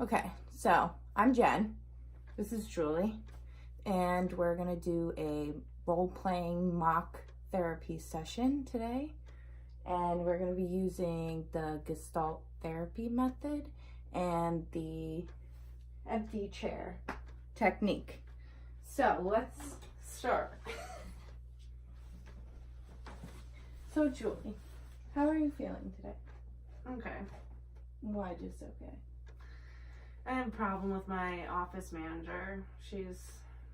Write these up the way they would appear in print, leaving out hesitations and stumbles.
Okay, so I'm Jen. This is Julie. And we're going to do a role-playing mock therapy session today. And we're going to be using the Gestalt therapy method and the empty chair technique. So let's start. So Julie, how are you feeling today? Okay. Why just okay? I have a problem with my office manager. She's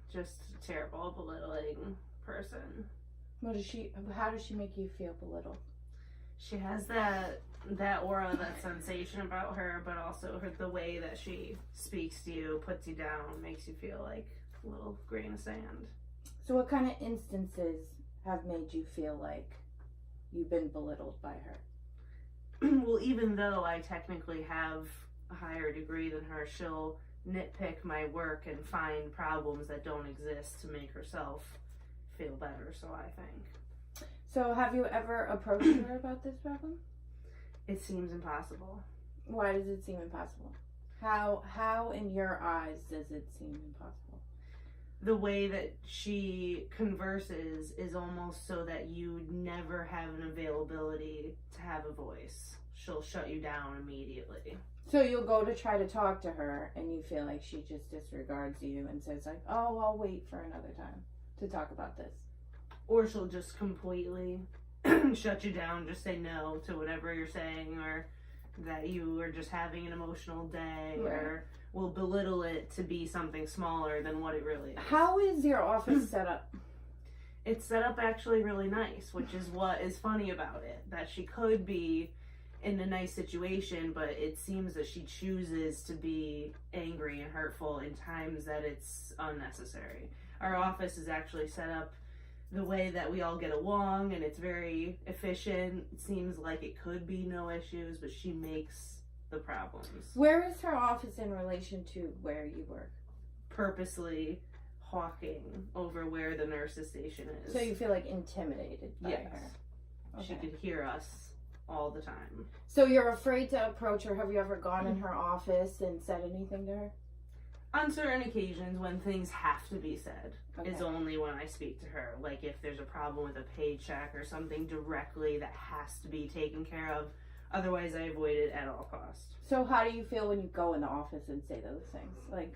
just a terrible, belittling person. How does she make you feel belittled? She has that aura, that sensation about her, but also the way that she speaks to you, puts you down, makes you feel like a little grain of sand. So what kind of instances have made you feel like you've been belittled by her? Well, even though I technically have a higher degree than her, she'll nitpick my work and find problems that don't exist to make herself feel better, so I think. So have you ever approached her about this problem? It seems impossible. Why does it seem impossible? How in your eyes does it seem impossible? The way that she converses is almost so that you never have an availability to have a voice. She'll shut you down immediately. So you'll go to try to talk to her and you feel like she just disregards you and says like, oh, I'll wait for another time to talk about this. Or she'll just completely shut you down, just say no to whatever you're saying, or that you are just having an emotional day, right. Or will belittle it to be something smaller than what it really is. How is your office set up? It's set up actually really nice, which is what is funny about it. That she could be in a nice situation, but it seems that she chooses to be angry and hurtful in times that it's unnecessary. Our office is actually set up the way that we all get along, and it's very efficient. It seems like it could be no issues, but she makes the problems. Where is her office in relation to where you work? Purposely hawking over where the nurse's station is. So you feel like intimidated by Yes. her? Okay. She could hear us all the time. So you're afraid to approach her. Have you ever gone in her office and said anything to her? On certain occasions, when things have to be said, is Okay. only when I speak to her. Like if there's a problem with a paycheck or something directly that has to be taken care of. Otherwise, I avoid it at all costs. So how do you feel when you go in the office and say those things? Like,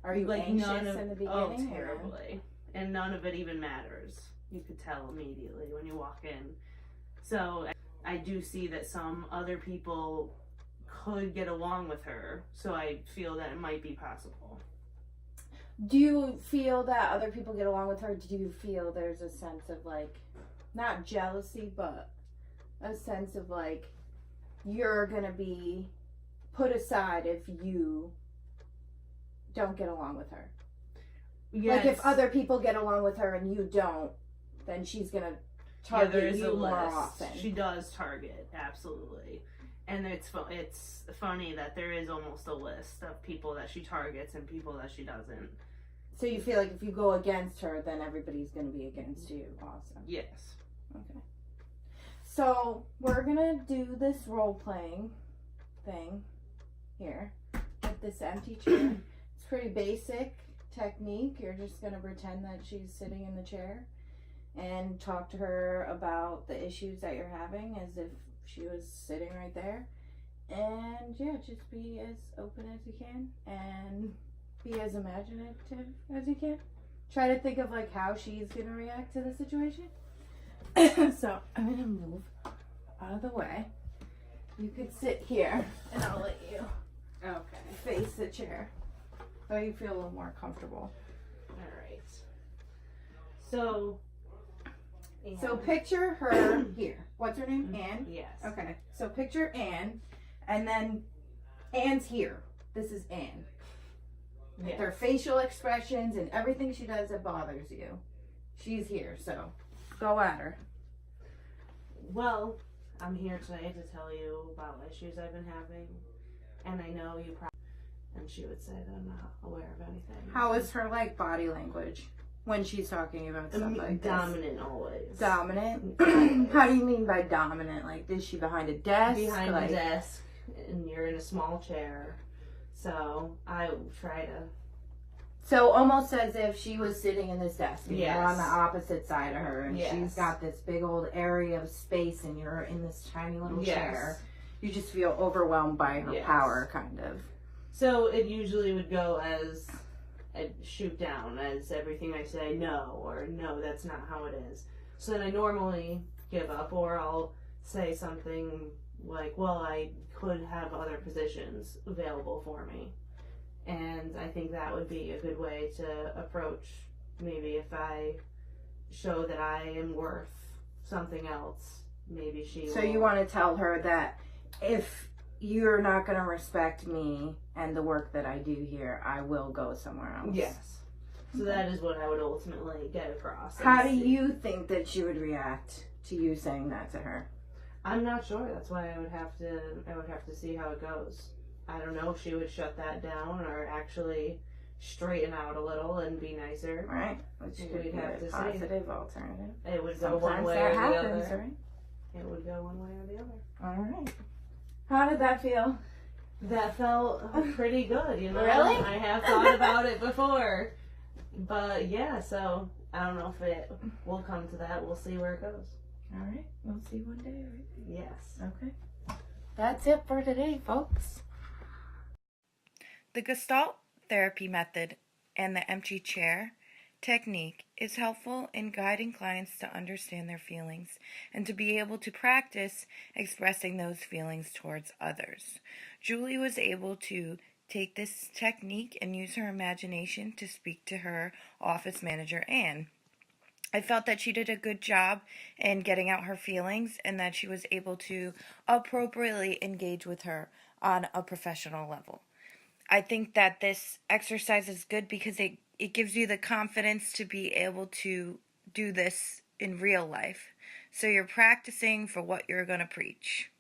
are you like anxious in the beginning? Oh, terribly. And none of it even matters. You could tell immediately when you walk in. So I do see that some other people could get along with her. So I feel that it might be possible. Do you feel that other people get along with her? Do you feel there's a sense of like, not jealousy, but a sense of like, you're gonna be put aside if you don't get along with her? Yes. Like if other people get along with her and you don't, then she's gonna target you more often. She does target, absolutely. And it's funny that there is almost a list of people that she targets and people that she doesn't. So you feel like if you go against her, then everybody's gonna be against you. Awesome. Yes. Okay. So we're gonna do this role-playing thing here with this empty chair. It's pretty basic technique. You're just gonna pretend that she's sitting in the chair and talk to her about the issues that you're having as if she was sitting right there. And yeah, just be as open as you can and be as imaginative as you can. Try to think of like how she's gonna react to the situation. So I'm gonna move out of the way. You could sit here and I'll let you face the chair so you feel a little more comfortable. Alright. So picture her here. What's her name? Anne? Yes. Okay. So picture Anne, and then Anne's here. This is Anne. Yes. Her facial expressions and everything she does that bothers you. She's here, so go at her. Well, I'm here today to tell you about issues I've been having, and I know you probably. And she would say that I'm not aware of anything. How is her like body language when she's talking about stuff like this? Dominant always. Dominant? How do you mean by dominant? Like, is she behind a desk? Behind a desk, and you're in a small chair. So I will try to. So almost as if she was sitting in this desk and Yes. you're on the opposite side of her, and Yes. she's got this big old area of space and you're in this tiny little Yes. chair. You just feel overwhelmed by her Yes. power, kind of. So it usually would go as a shoot down, as everything I say, no, or no, that's not how it is. So then I normally give up, or I'll say something like, well, I could have other positions available for me. And I think that would be a good way to approach, maybe if I show that I am worth something else, maybe she So will. you want to tell her that if you're not going to respect me and the work that I do here, I will go somewhere else. Yes. So that is what I would ultimately get across. How do you think that she would react to you saying that to her? I'm not sure. That's why I would have to see how it goes. I don't know if she would shut that down or actually straighten out a little and be nicer. Right? Which could We'd be have a to see. positive alternative. It would go one Sometimes way that or the happens, other. right? It would go one way or the other. All right. How did that feel? That felt pretty good, you know. Really? I have thought about it before. But yeah, so I don't know if it will come to that. We'll see where it goes. All right. We'll see one day, right? Yes. Okay. That's it for today, folks. The Gestalt therapy method and the empty chair technique is helpful in guiding clients to understand their feelings and to be able to practice expressing those feelings towards others. Julie was able to take this technique and use her imagination to speak to her office manager, Anne. I felt that she did a good job in getting out her feelings and that she was able to appropriately engage with her on a professional level. I think that this exercise is good because it gives you the confidence to be able to do this in real life. So you're practicing for what you're going to preach.